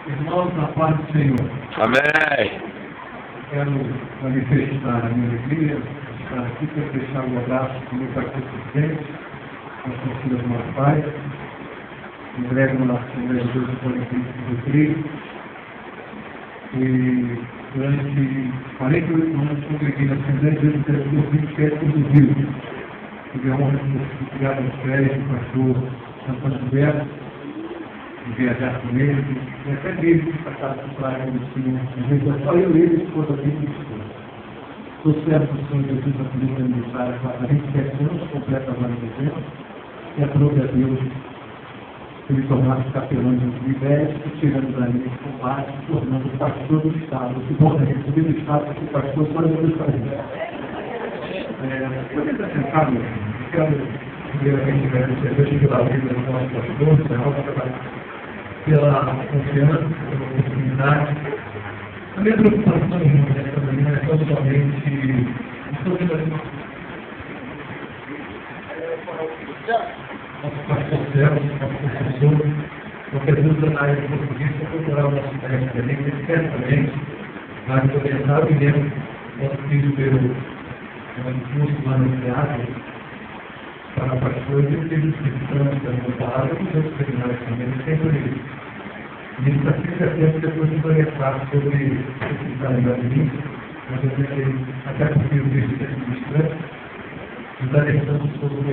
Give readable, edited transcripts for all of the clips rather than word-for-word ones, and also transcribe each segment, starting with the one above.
Irmãos, na paz do Senhor. Amém. Quero manifestar a minha alegria de estar aqui para deixar um abraço do meu pai presidente, nosso filho do nosso pai, em breve no nosso Assembleia de Deus do Cristo. E durante 48 anos congreguei na Assembleia de Deus do 27 do Rio. Tive a honra de ficar nos pés do pastor Antônio Gilberto, de viajar com ele, e até mesmo de passar por praia do Senhor. Às vezes só eu e ele, esposa dele e esposa. Estou certo que o Senhor Jesus vai poder administrar há 27 anos, completa agora em dezembro, e aprove a Deus que ele tornasse capelão em 2010, e tirando da linha de combate, tornando o pastor do Estado. Que bom é receber do Estado, porque o pastor só Deus faz isso. Pode estar sentado, eu quero primeiramente agradecer pela vida do nosso pastor, pela confiança, pela oportunidade. A minha preocupação nessa manhã é totalmente nosso pastor Celso, nosso professor, qualquer dúvida na área de português, para procurar o nosso teste também, que certamente na área de oriental e mesmo nosso filho pelo curso lá no teatro, para pastores, e teve discussões da palavra com os outros seminários também, sempre e está sempre depois de orientar sobre esse calendário de mim, mas eu pensei, até porque eu disse que é administrante, está deixando sobre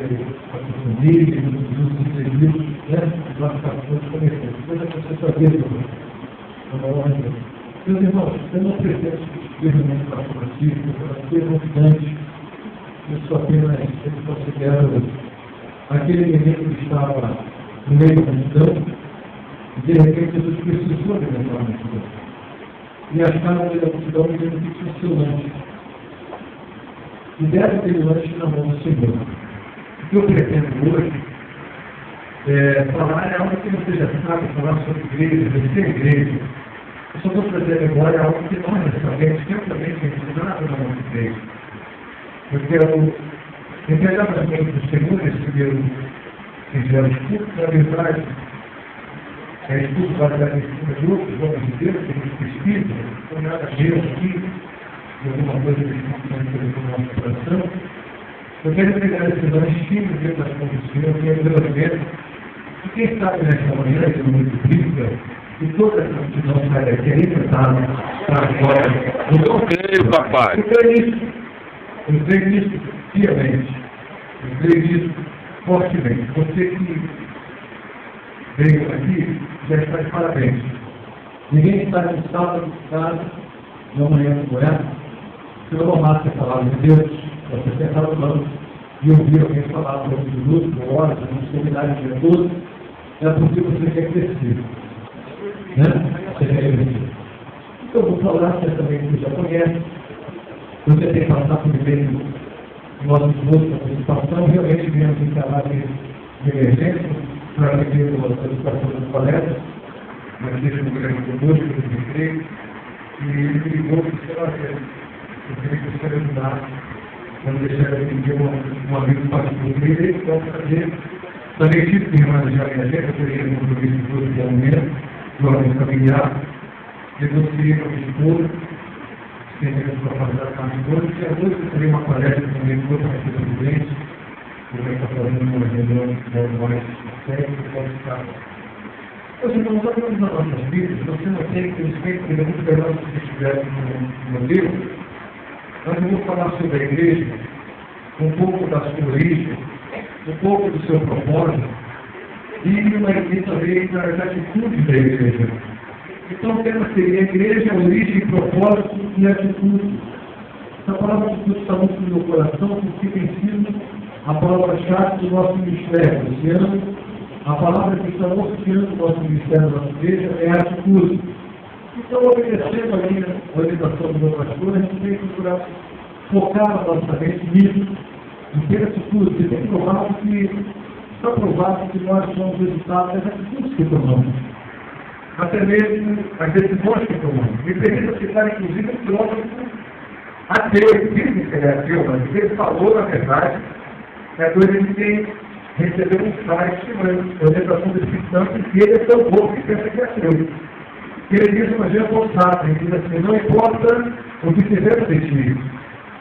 a família, os usos serviços, os nossos pastores começando. Depois a pessoa sabia uma honra. Meus irmãos, eu não pretendo extremamente para o Francisco, para ser confiante, eu só apenas considero aquele menino que estava no meio da multidão, e de repente Jesus precisou de levar a multidão. E a cara da multidão me deu que tinha seu lanche. E deram aquele lanche na mão do Senhor. O que eu pretendo hoje é falar algo que você já sabe, falar sobre igreja, descer a igreja. Eu só vou trazer a memória algo que nós, necessariamente, certamente, ensinado na nossa igreja. Eu quero entregar para mim do Senhor esse primeiro singelo estudo, na verdade, é estudo baseado em cima de outros homens de Deus, que nos Espírito, não nada meu aqui, de alguma coisa que está no nosso coração. Eu quero entregar esse lanchinho dentro das condições, que é o meu evento. E quem sabe nesta manhã, que é muito bíblica, e toda essa multidão sai daqui, aí para fora. Eu creio, papai. Eu creio nisso piamente. Eu creio nisso fortemente. Você que veio aqui, já está de parabéns. Ninguém está no sábado de casa, de amanhã de manhã, se eu amasse a palavra de Deus, você sentava falando e ouvir alguém falar por um minuto, por horas, uma seminário de Jesus, é porque você quer crescer. Né? Você quer crescer. Então, eu vou falar certamente que você já conhece. Você tem que passar por meio do nosso esforço da participação, realmente viemos encarar de emergência, para a educação das palestras, mas deixa um grande conosco, eu creio, e ele me ligou que sei lá, eu queria que você ajudasse, quando deixar ele pedir um amigo particular dele, ele pode fazer. Também tive que irmãs já minha gente, eu teria um compromisso de todos de aumento, de ordem familiar, negociei com a minha esposa, tem que fazer com a minha esposa, e a noite eu teria uma palestra também com o presidente, eu vou estar fazendo uma reunião mais séria, que pode ficar. Os irmãos, nós temos nas nossas vidas, você não tem, infelizmente, que é muito melhor do que estivesse no livro, mas eu vou falar sobre a igreja, um pouco da sua origem, um pouco do seu propósito, e também da atitude da igreja. Então, o tema seria a igreja, origem, propósito e atitude. Essa palavra de Deus está muito no meu coração, porque tem sido a palavra-chave do nosso ministério. Esse ano, a palavra que está norteando o nosso ministério, da nossa igreja, é a atitude. Então, obedecendo ali a orientação do meu pastor, a gente tem que procurar focar a nossa mente nisso, em ter atitude. Você tem provado que está provado que nós somos resultados das atitudes que tomamos. Até mesmo as decisões que tomamos. Me permita citar, inclusive, um filósofo ateu, dizem que ele é ateu, mas ele falou, na verdade, dois ele tem recebeu um site chamando orientação do Espírito Santo, e ele é tão pouco que pensa que é ateu. que ele diz uma vez ao ele diz assim, não importa o que fizeram de ti,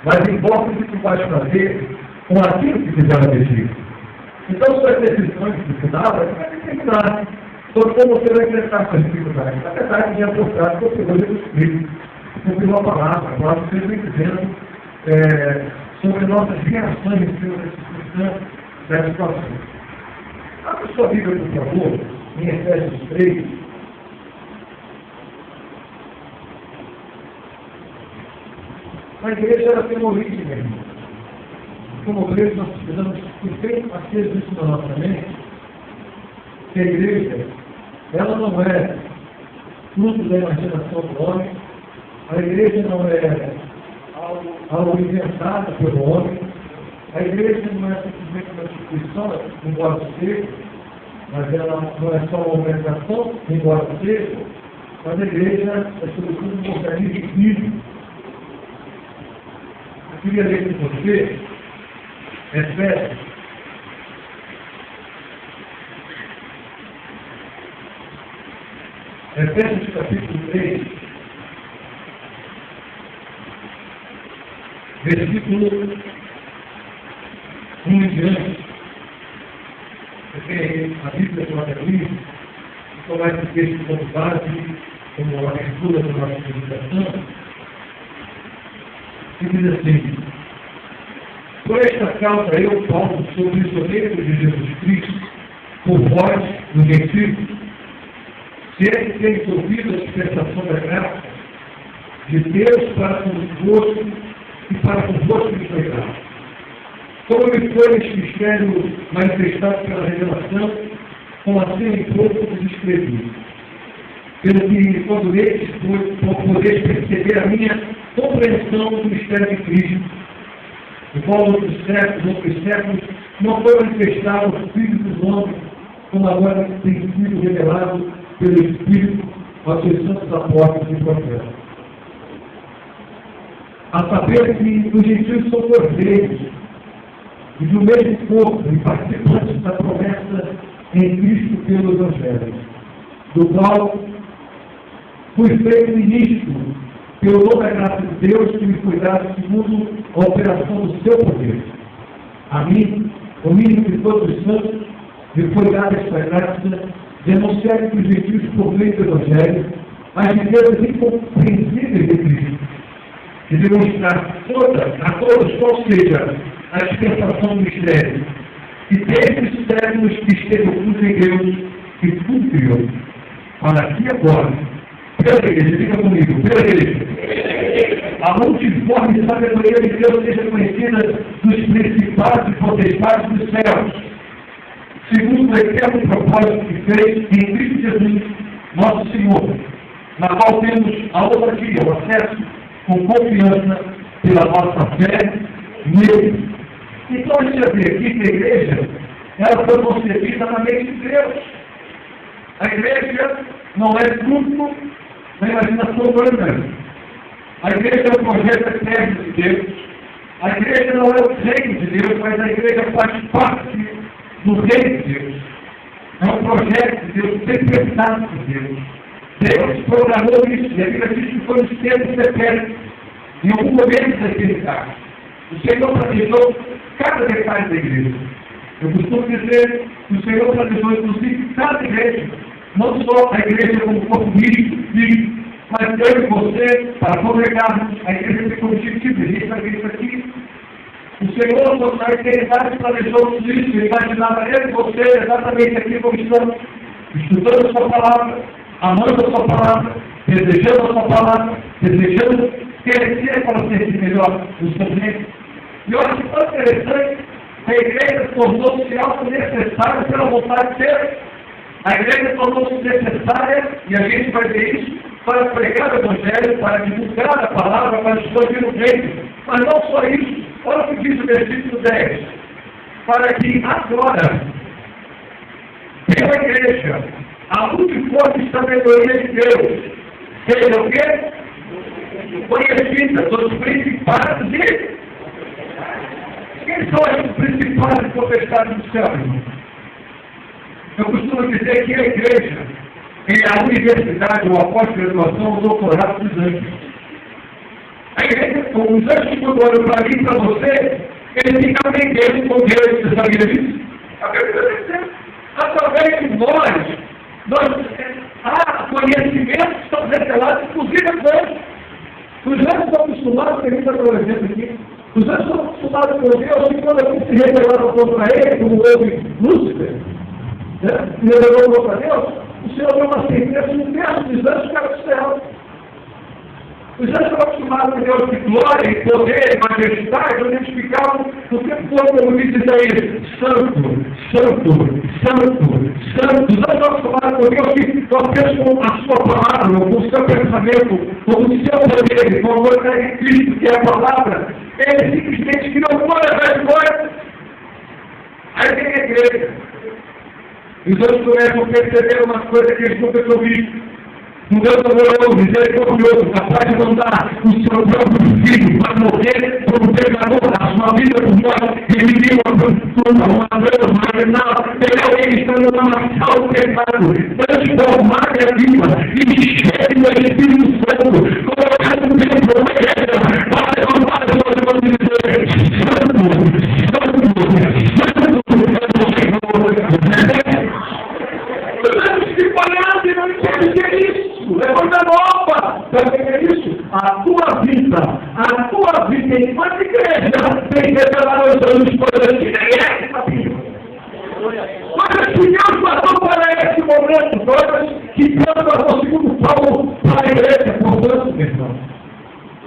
mas importa o que tu vais fazer com aquilo que fizeram de ti. Então, suas decisões que se dava, vai determinar sobre como você vai enfrentar suas dificuldades. Apesar de apostar com o Senhor Jesus Cristo, cumpriu a palavra que sempre dizendo sobre nossas reações em cima das circunstâncias, das situações. Abra sua Bíblia, por favor, em Efésios 3. A igreja ela tem uma origem, meu irmão. Como igreja, nós precisamos ter parceiros isso na nossa mente, que a igreja, ela não é fruto da imaginação do homem, a igreja não é algo inventado pelo homem, a igreja não é simplesmente uma instituição, embora seja, mas ela não é só uma organização, embora seja, mas a igreja é sobretudo um organismo vivo. Eu queria ler com você, Efésios capítulo 3, versículo 1 em diante. Você tem a Bíblia do Apocalipse, que coloca esse texto como base, como a leitura da nossa meditação, e diz assim: por esta causa eu, Paulo, sou prisioneiro de Jesus Cristo, por vós, no gentios, se é que teis ouvido a dispensação da graça de Deus para convosco e para convosco me foi dado. Como me foi este mistério manifestado pela revelação, como assim em pouco vos escrevi. Pelo que, quando leis, podeis perceber a minha compreensão do mistério de Cristo, o qual outros séculos não foi manifestado ao Filho do homem, como agora tem sido revelado pelo Espírito aos seus santos apóstolos e profetas. A saber que os gentios são cordeiros, e do mesmo corpo, e participantes da promessa em Cristo pelo Evangelho, do qual fui feito ministro pelo nome da graça de Deus que me foi dado segundo a operação do seu poder. A mim, o mínimo de todos os santos, me foi dada esta graça de anunciar que os gentios por meio do Evangelho as riquezas incompreensíveis de Cristo, e demonstrar a todos qual seja a dispensação do mistério, e desde os séculos que esteve oculto em Deus, que tudo criou, para que agora, pela igreja, fica comigo, pela igreja, a multiforme sabedoria de Deus seja conhecida dos principados e potestades dos céus, segundo o eterno propósito que fez em Cristo Jesus, nosso Senhor, na qual temos a ousadia, o acesso com confiança pela nossa fé nele. Então, a gente vê aqui que a igreja, ela foi concebida na mente de Deus. A igreja não é fruto da imaginação humana. A igreja é um projeto eterno de Deus. A igreja não é o reino de Deus, mas a igreja faz parte do reino de Deus. É um projeto de Deus, decretado por Deus. Deus programou isso, e a Bíblia diz que foi nos tempos eternos. Em algum momento daquele caso, o Senhor planejou cada detalhe da igreja. Eu costumo dizer que o Senhor planejou, inclusive, cada igreja. Não só a igreja como corpo místico, mas eu e você, para congregarmos, a igreja tem como objetivo, a gente vai ver isso aqui. O Senhor, na eternidade, planejou tudo isso, ele imaginava eu e você exatamente aqui como estamos, estudando a sua palavra, amando a sua palavra, desejando a sua palavra, desejando crescer para ser melhor no seu reino. E eu acho tão interessante que a igreja tornou-se algo necessário pela vontade de Deus. A igreja tornou-se necessária, e a gente vai ver isso, para pregar o Evangelho, para divulgar a palavra, para expandir o reino. Mas não só isso. Olha o que diz o versículo 10. Para que agora, pela igreja, a multiforme sabedoria de Deus seja o quê? Conhecida dos principados e... Quem são esses principais e potestades do céu, irmão? Eu costumo dizer que a igreja a universidade, o pós-graduação, o doutorado dos anjos. A igreja, os anjos, quando olham para mim e para você, eles ficam aprendendo com Deus, você sabia disso? Através de nós, há conhecimentos que são revelados, inclusive aos anjos. Os anjos estão acostumados, que a gente está exemplo aqui, os anjos estão acostumados com Deus, e quando a gente se revelava contra ele, como houve Lúcifer, se revelou contra Deus, o Senhor deu uma sentença, um terço dos anjos ficaram do céu. Os anjos estavam acostumados com Deus de glória, e poder, e majestade, onde eles ficavam o tempo todo, como diz aí, santo, santo, santo, santo. Os anjos estavam acostumados com Deus que nós temos com a sua palavra, com o seu pensamento, com o seu poder, com o poder de Cristo, que é a palavra. Eles simplesmente criam todas as coisas. Aí tem a igreja. Os anjos começam a perceber uma coisa que eles nunca tinham visto. Um Deus amoroso, misericordioso, capaz de mandar o seu próprio filho para morrer como pecador, a sua vida por nós, remitir uma coisa marginal, pegar alguém que está numa marcial do pecado, transformar a vida, encher o Espírito Santo, colocar no tempo da igreja, para levantar as suas mãos e dizer, santo, levanta a nova, sabe o que é isso? A tua vida enquanto igreja tem que revelar aos anjos coisas que nem é, sabia? Coisas que Deus passou para esse momento, coisas que Deus passou segundo Paulo para a igreja. Portanto, meu irmão,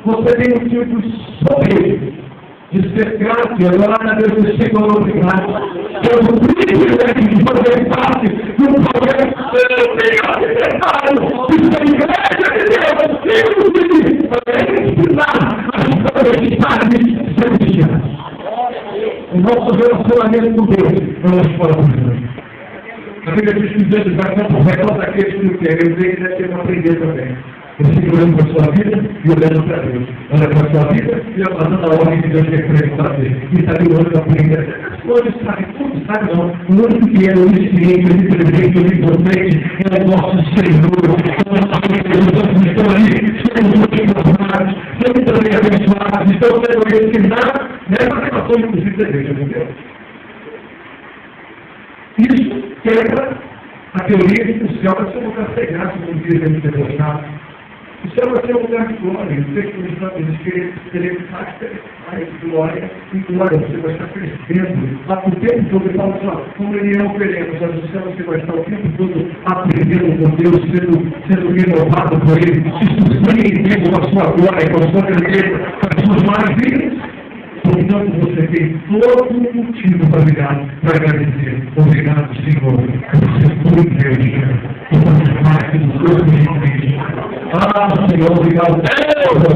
você tem motivos sobre de ser grato e adorar a Deus e ser glorificado pelo privilégio de fazer parte do projeto secretário de ser igreja de Deus, filho de Deus, para ensinar as prioridades celestiais. O nosso relacionamento com Deus é uma escola por Deus. A Bíblia diz que Deus vai contra aqueles que o querem, eles devem ter aprender também. Você olhando para a sua vida e olhando para Deus. Olha para a sua vida e fazendo a ordem que Deus quer fazer. E está olhando para aprender. Todos sabem, não. O único que é onisciente, onipresente, onipotente é o nosso Senhor. Nós estamos ali, sendo transformados, sendo também abençoados, estão sendo ensinados nessa relação, inclusive, da igreja de Deus. Isso quebra a teoria de que o céu vai ser um lugar sagrado, como diz a gente devocionado. O céu vai ser um lugar de glória. O texto nos diz que ele mais glória e glória. Você vai estar crescendo. O tempo todo ele fala assim, como ele é oferendo, mas o céu você vai estar o tempo todo aprendendo com Deus, sendo renovado por ele, se surpreendendo com a sua glória, com a sua grandeza, com as suas maravilhas. Portanto, você tem todo o motivo para agradecer. Obrigado, Senhor, por ser tua igreja, por fazer parte do corpo de Cristo. Senhor, obrigado.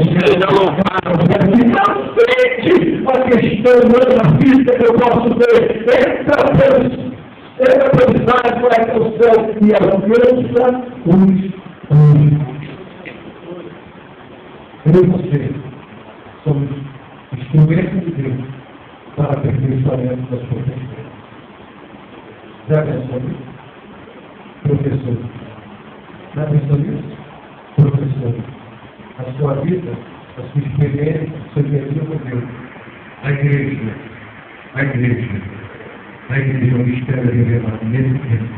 Seja louvado. E na frente, a questão da vida que eu posso ter, essa pensar para que o céu e alcança os anjos. Eu e você somos instrumento de Deus para aperfeiçoamento das potências. Já pensou nisso? Professor. Já pensou nisso? Professor. A sua vida, a sua experiência, a sua experiência com Deus. A igreja é um mistério revelado nesse tempo.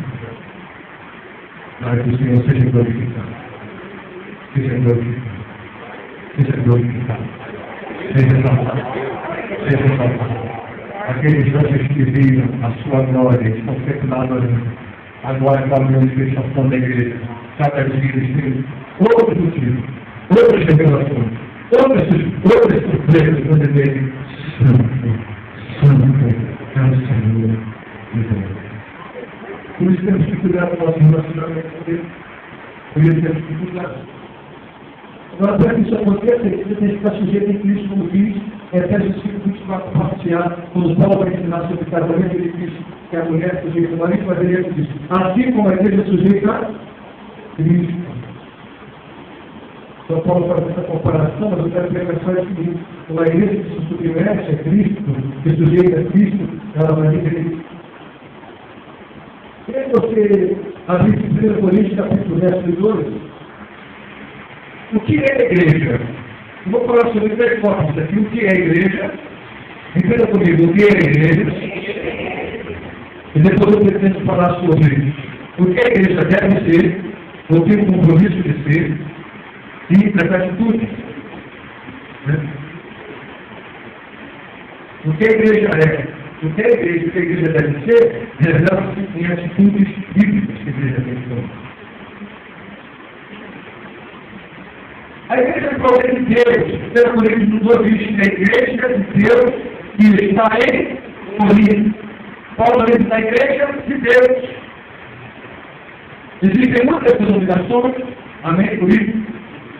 Para que o Senhor seja glorificado. Seja glorificado. Seja glorificado. Seja exaltado. Aqueles anjos que viram a sua glória, estão sempre lá adorando. Agora está a manifestação da igreja. Cada dia eles têm outros motivos, outras revelações, outras surpresas para dizer Santo é o Senhor de Deus. Por isso temos que cuidar do nosso relacionamento com Deus. Por isso temos que cuidar. Agora, para que isso aconteça, você tem que estar sujeito em Cristo, como diz Efésios 5:24, parcial, quando Paulo vai ensinar sobre o casamento, ele diz que a mulher sujeita ao marido, mas ele diz, assim como a igreja sujeita a Cristo. Então, Paulo faz essa comparação, mas eu quero pensar o seguinte: uma igreja que se submete a Cristo, que sujeita a Cristo, ela vai viver. E aí você a 1 Coríntios, capítulo 2. O que é a igreja? Eu vou falar sobre três formas aqui. O que é a igreja? Entenda comigo, o que é a igreja? E depois eu pretendo falar sobre o que a igreja deve ser, ou tem o compromisso de ser, e as atitudes. O que a igreja é? O que a igreja deve ser, revela-se em atitudes bíblicas que a igreja tem que ter. A igreja é o poder de Deus. 1 Coríntios 2 diz que a igreja de Deus que está em Corinto. Paulo diz na igreja de Deus. Existem muitas denominações, amém por isso.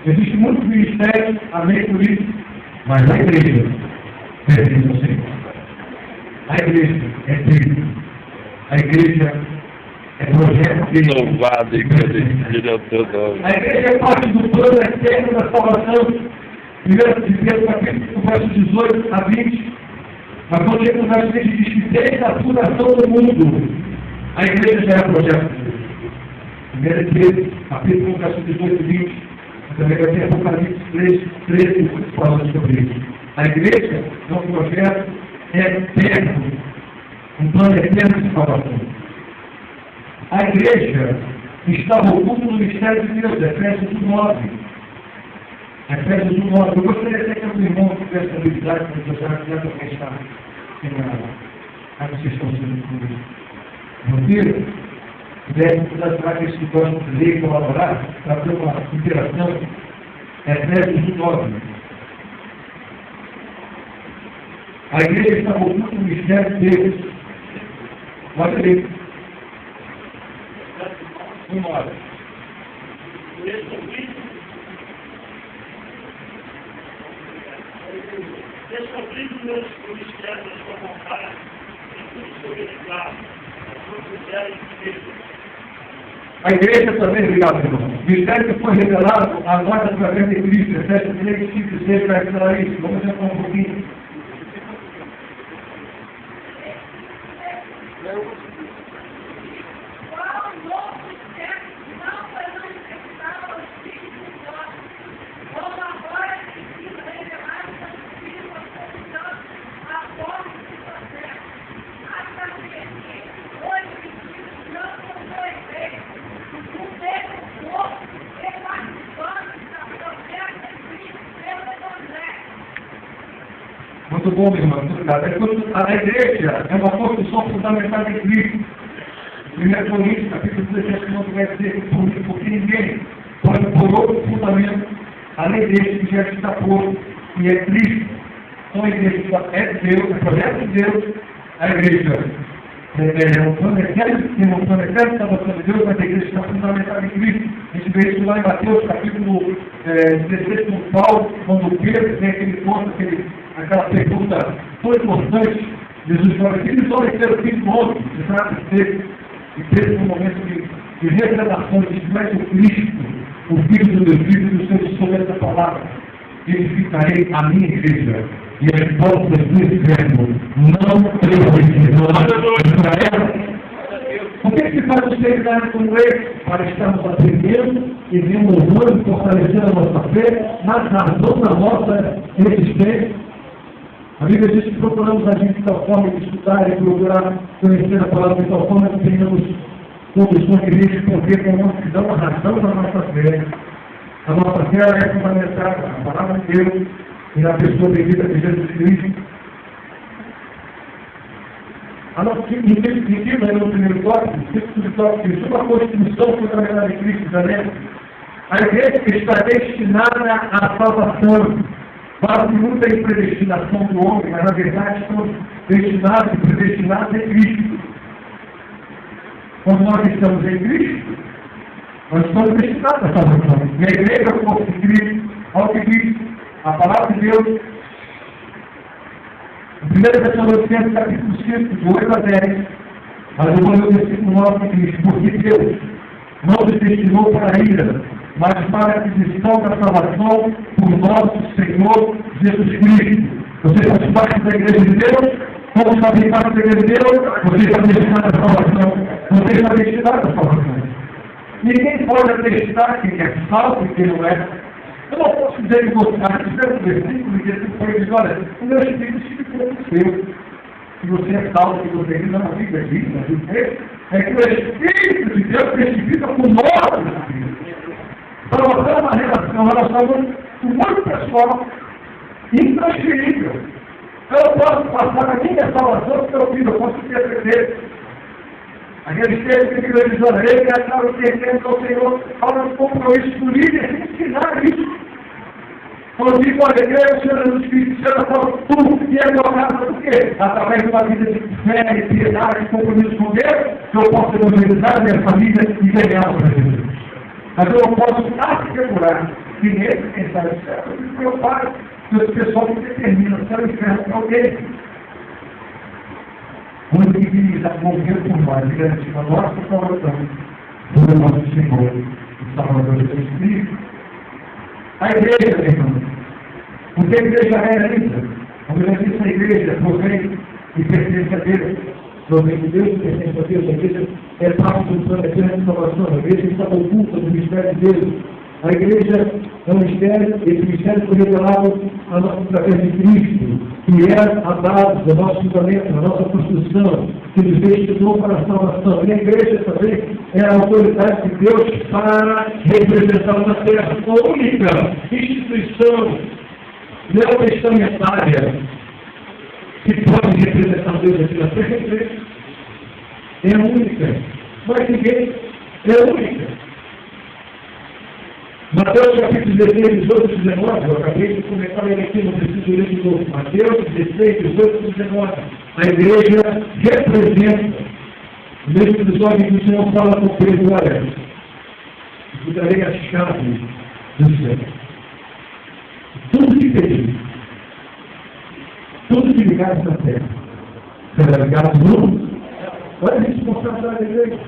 Existem muitos ministérios, amém por isso. Mas a igreja pertence ao Senhor. A igreja é Cristo. A igreja é projeto de Deus. Louvado e agradecido ao teu nome. A igreja é parte do plano eterno da salvação. 1 Pedro capítulo verso 18 a 20. Mas quando chega no verso 20 diz que desde a fundação do mundo, a igreja já é projeto de Deus. 1 Pedro capítulo verso 18 e 20. Também vai ter Apocalipse 13 falando sobre isso. A igreja é um projeto eterno, um plano eterno de salvação. A igreja está oculta no mistério de Deus, Efésios 9. Efésios 9. Eu gostaria até que algum irmão tivesse a habilidade para nos ajudar a pensar na vocês estão sendo roteiro, deve precisar que esse gosto de ler e colaborar para ter uma interação. Efésios 9. A igreja está oculta no mistério de Deus. Pode ler. Uma hora. Descobrindo o mistério da sua vontade, e tudo foi revelado, a igreja também, obrigado, irmão. O mistério que foi revelado agora através de Cristo. Efésios 3, 5 e 6 vai falar isso. Vamos entrar um pouquinho. Muito bom, meu irmão. Muito obrigado. A igreja é uma construção fundamental de Cristo. 1 Coríntios, capítulo 17, não vai dizer porque ninguém pode pôr outro fundamento além desse que já está posto, que é Cristo. Então a igreja é Deus, é projeto de Deus. A igreja é um plano eterno, tem um plano eterno de salvação de Deus, mas a igreja está fundamentada em Cristo. A gente vê isso lá em Mateus, capítulo 16, com Paulo, quando Pedro tem aquele ponto, aquela pergunta tão importante. Jesus fala, eles olham ter o filho do homem, de trata dele. E Pedro, no momento de revelação, diz, mas o Cristo, o Filho do meu filho, do seu sobre essa palavra, edificarei a minha igreja. E as portas do inferno não prevalecerão contra ela. Por que se faz o seminário como esse? Para estarmos aprendendo e renovando e fortalecendo a nossa fé, mas razão da nossa existência. A Bíblia diz que procuramos a gente de tal forma de estudar e procurar conhecer a palavra de tal forma que tenhamos condições de responder com mansidão a razão da nossa fé. A nossa fé é fundamentada na palavra de Deus e na pessoa bendita de Jesus Cristo. A nossa iniciativa é no primeiro tópico, uma constituição fundamental de Cristo também. A igreja está destinada à salvação. Fala-se muito em predestinação do homem, mas na verdade estamos destinados e predestinados em Cristo. Quando nós estamos em Cristo, nós estamos destinados à salvação. E a igreja é o corpo de Cristo, ao que diz a palavra de Deus. Em 1 Tessalonicenses, capítulo 5, de 8 a 10, mas eu vou ler o versículo 9 que diz, porque Deus não nos destinou para a ira, mas para a aquisição da salvação por nosso Senhor Jesus Cristo. Você faz parte da igreja de Deus? Como faz parte da igreja de Deus? Você está destinado à salvação. Você está destinado à salvação. Ninguém pode atestar quem é falso e quem não é. Eu não posso dizer que você, a primeiro versículo, que ele foi dizer, olha, o meu espírito é seu. Se você é salvo, que você ainda não vive aqui, não vive, é que o Espírito de Deus testifica com o nosso Espírito. Para mostrar uma relação muito pessoal, intransferível. Eu posso passar a minha salvação para o filho, eu posso interpretar. Aqueles textos que ele diz, olha, ele acaba pertencendo ao Senhor, fala um compromisso do líder, ensinar isso. Quando digo, olha, eu, Senhor do Espírito Santo, falo tudo que é meu caso, por quê? Através de uma vida de fé, de piedade, de compromisso com Deus, eu posso evangelizar minha família e ganhar para Jesus. Mas eu não posso assegurar que nesse pensar certo, meu pai, o pessoal que determina se é o inferno para alguém. Quando ele morreu por nós, garante a nossa salvação, por o nosso Senhor e Salvador Jesus Cristo. A igreja, meu irmão, o que a igreja é ainda? Como já disse, a igreja provém e pertence a Deus. Provém de Deus e pertence a Deus. A igreja é parte do plano de salvação. A igreja está oculta do mistério de Deus. A igreja é um mistério, esse mistério foi revelado através de Cristo, que é a base do nosso fundamento, da nossa construção, que nos destinou para a salvação. E a igreja também é a autoridade de Deus para representar na terra, a única instituição neotestamentária que pode representar Deus aqui na terra. É a única. Mas ninguém é a única. Mateus capítulo 16, 18 e 19, eu acabei de comentar ele aqui, não preciso ler de novo. Mateus 16, 18 e 19. A igreja representa. No mesmo episódio que o Senhor fala com Pedro, olha, eu darei as chaves do céu. Tudo que pedir, tudo que ligar na terra, será ligado no mundo. Olha a responsabilidade da igreja.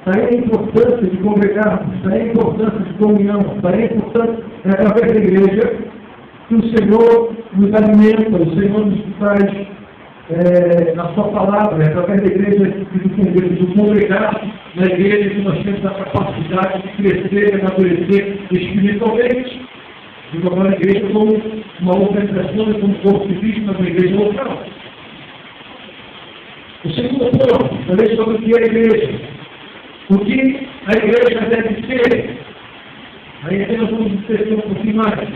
Daí a importância de congregarmos, daí a importância de comunhão, daí a importância, através da igreja, que o Senhor nos alimenta, o Senhor nos traz na sua palavra, através da igreja, do congregar na igreja, que nós temos a capacidade de crescer, de amadurecer espiritualmente, de tornar a igreja como uma organização, como um corpo de Cristo, mas uma igreja local. O segundo ponto, falei sobre o que é a igreja. O que a igreja deve ser? Aí até nós vamos discutir um pouquinho mais.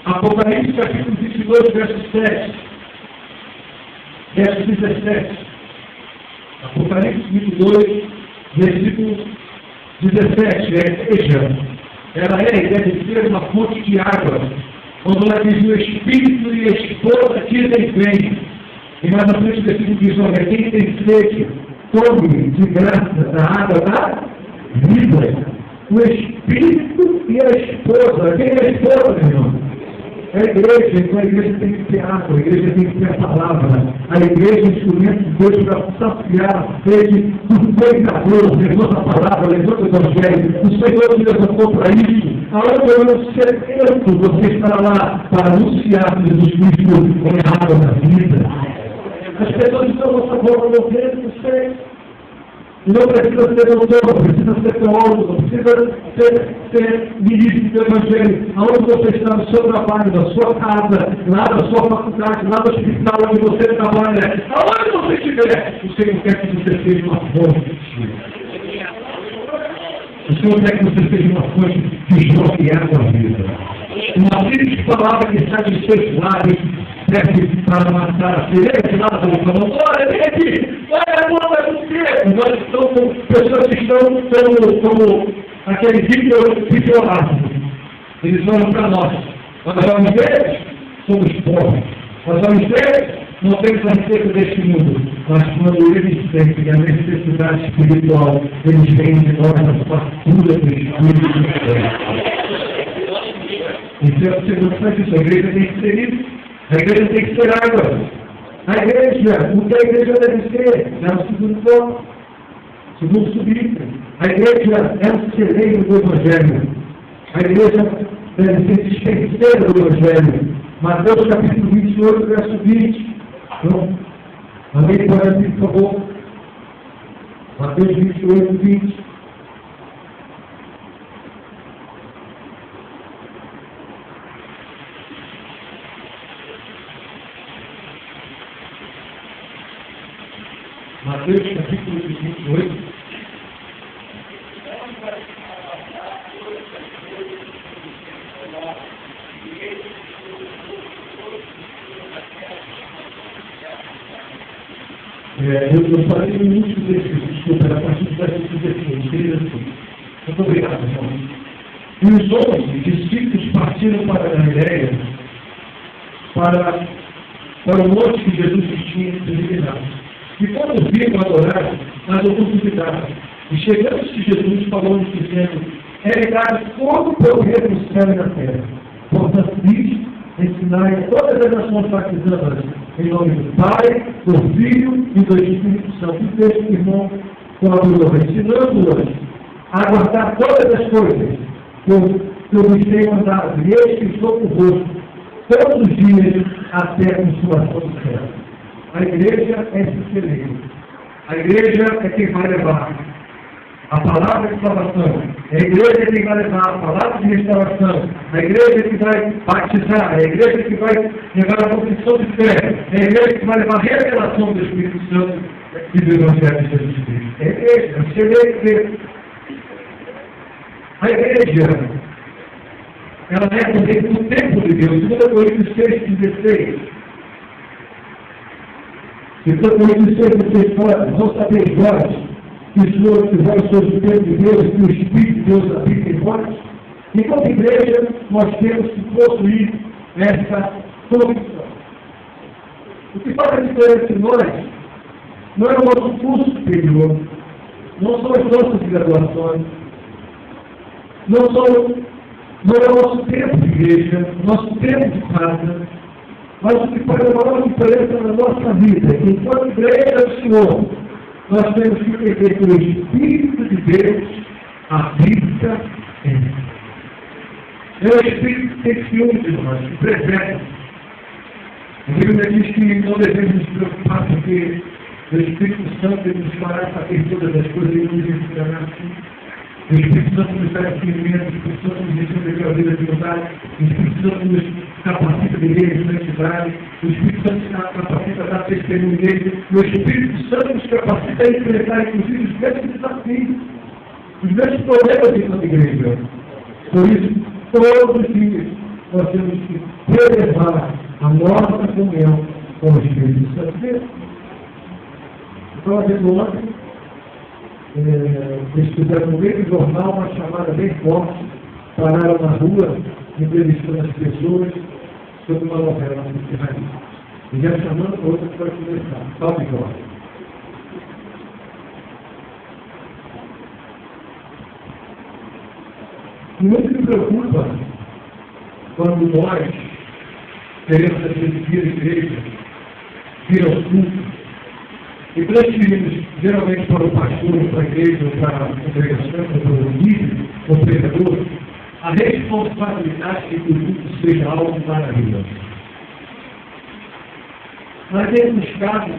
Apocalipse capítulo 22, verso 7. Verso 17. Apocalipse 22, versículo 17. A igreja, ela é e deve ser uma fonte de água. Quando ela diz o Espírito e a esposa dizem vem. E mais à frente o versículo diz, olha, quem tem sede, tome de graça da água da vida. O Espírito e a esposa. Quem é a esposa, meu irmão? É a igreja. Então a igreja tem que ter água, a igreja tem que ter a palavra. A igreja é um instrumento de Deus para saciar a sede do pecador. Levanta a palavra, levanta o evangelho. O Senhor te levantou para isso. Aonde eu não sei, você estará lá para anunciar Jesus Cristo com a água da vida. As pessoas estão a favor do governo, não sei. Não precisa ser doutor, não precisa ser teólogo, não precisa ser ministro do Evangelho. Aonde você está no seu trabalho, na sua casa, lá na sua faculdade, lá no hospital onde você trabalha, aonde você estiver, o Senhor quer que você seja uma fonte. O Senhor quer que você seja uma fonte de jorgue água vida. Uma simples palavra que sai dos seus lábios serve para matar a sede lá do falando, olha, vem aqui, olha, não vai acontecer. Nós estamos com pessoas que estão como aquele videolástico. Eles olham para nós. Nós vamos ver, somos pobres. Nós vamos ver, não temos a receita deste mundo. Mas quando eles sentem a necessidade espiritual, eles vêm de nós a fartura do Espírito do céu. Então, você não faz isso, a igreja tem que ser isso. A igreja tem que ser água. A igreja, o que a igreja deve ser? É o segundo ponto. Segundo subício. A igreja é um celeiro do Evangelho. A igreja deve ser dispenseira do Evangelho. Mateus capítulo 28, verso 20. Então, amém, por favor. Mateus 28, 20. Eu falei no início desse, desculpa, a partir do versículo 16, querido assim. Muito obrigado, irmão. E os 11 discípulos partiram para a Galileia, para o monte que Jesus tinha designado. E quando viram adorar, as oportunidades. E chegando-se Jesus falou-lhes dizendo: é dado todo o poder no céu e na terra. Portanto, diz, ensinai a todas as nações batizando-as em nome do Pai, do Filho e do Espírito Santo. E este irmão colaborou, ensinando-as a guardar todas as coisas que eu lhes tenho mandado. E eis que estou convosco todos os dias até a consumação do céu. A igreja é esse celeiro. A igreja é quem vai levar a palavra de salvação. A igreja é quem vai levar a palavra de restauração. A igreja é que vai batizar. A igreja é que vai levar a confissão de fé. A igreja que vai levar a revelação do Espírito Santo e do Evangelho de Jesus Cristo. É a igreja, é o celeiro. A igreja, ela é também do templo de Deus. 2 Coríntios 6,16. Então, Coríntios 6,16, não sabeis vós que vós sois o templo de Deus, que o Espírito de Deus habita em vós? Enquanto igreja, nós temos que possuir essa convicção. O que faz a diferença em nós não é o nosso curso superior, não são as nossas graduações, não é o nosso tempo de igreja, nosso tempo de casa, mas o que faz a maior diferença na nossa vida. Enquanto igreja do Senhor, nós temos que entender que o Espírito de Deus habita em nós. É o Espírito que tem ciúme de nós, que preserva. A Bíblia diz que não devemos nos preocupar porque o Espírito Santo nos fará saber todas as coisas e nos ensinará assim. O Espírito Santo nos dá discernimento, o Espírito Santo nos ensina a viver a vida de verdade, o Espírito Santo nos capacita a viver a identidade, o Espírito Santo nos capacita a dar testemunho dele, o Espírito Santo nos capacita a enfrentar, inclusive, os mesmos desafios, os mesmos problemas dentro da igreja. Por isso, todos os dias, nós temos que preservar a nossa comunhão com o Espírito Santo. Então, ontem, eles fizeram no meio do jornal uma chamada bem forte, pararam na rua, entrevistando as pessoas sobre uma novela de raiz. E já chamando a outra para começar. Salve, Jorge. Muito me preocupa quando nós queremos assistir a igreja, vir aos cultos, e transferimos geralmente para o pastor, para a igreja, para a congregação, para o líder, ou pregador, a responsabilidade de que o culto seja algo maravilhoso. Mas temos casos,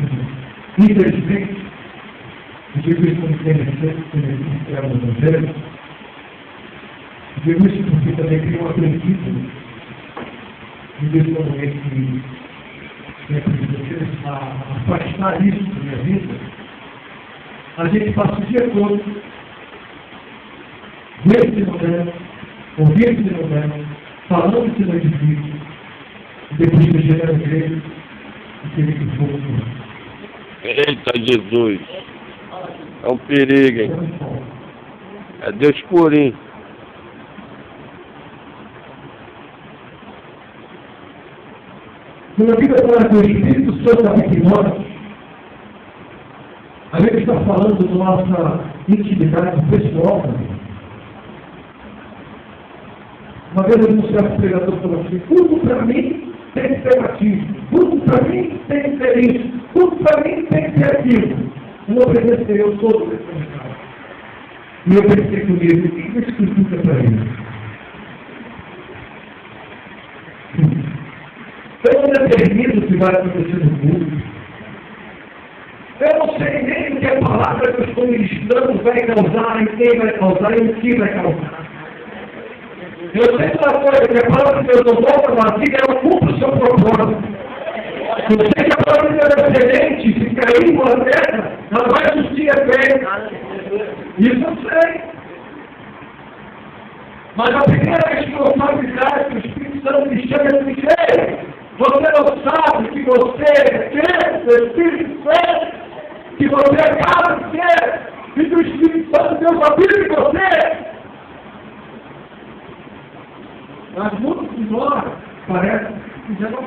infelizmente, digo isso como tenho que era no Evangelho, digo isso porque também tenho um aprendido em desse momento que afastar isso da minha vida. A gente passa o dia todo vendo esse modelo, ouvindo esse modelo, falando que não é difícil, e depois que chega na igreja e querer que fogo no mundo. Eita Jesus! É um perigo, hein? É Deus purinho. Quando a Bíblia fala que o Espírito Santo habita em nós, a gente está falando da nossa intimidade pessoal também. Uma vez eu vi um certo pregador falou assim: tudo para mim tem que ser batismo, tudo para mim tem que ser isso, tudo para mim tem que ser aquilo. Eu não presenciei, eu sou do cara. E eu pensei comigo: o que isso significa para ele? Eu não determino o que vai acontecer no mundo. Eu não sei nem o que a palavra que eu estou ministrando vai causar, em quem vai causar e o que vai causar. Eu sei uma coisa, que a palavra que eu não volta na vida, ela cumpre o seu propósito. Eu sei que a palavra que ela é semente, se cair na terra, ela vai assistir a fé. Isso eu sei. Mas a primeira responsabilidade que o Espírito Santo me chama é dizer: você não sabe que você é templo do Espírito Santo? que você é casa de Deus, e que o Espírito Santo de Deus habita em você. Mas muitos de nós parece que já não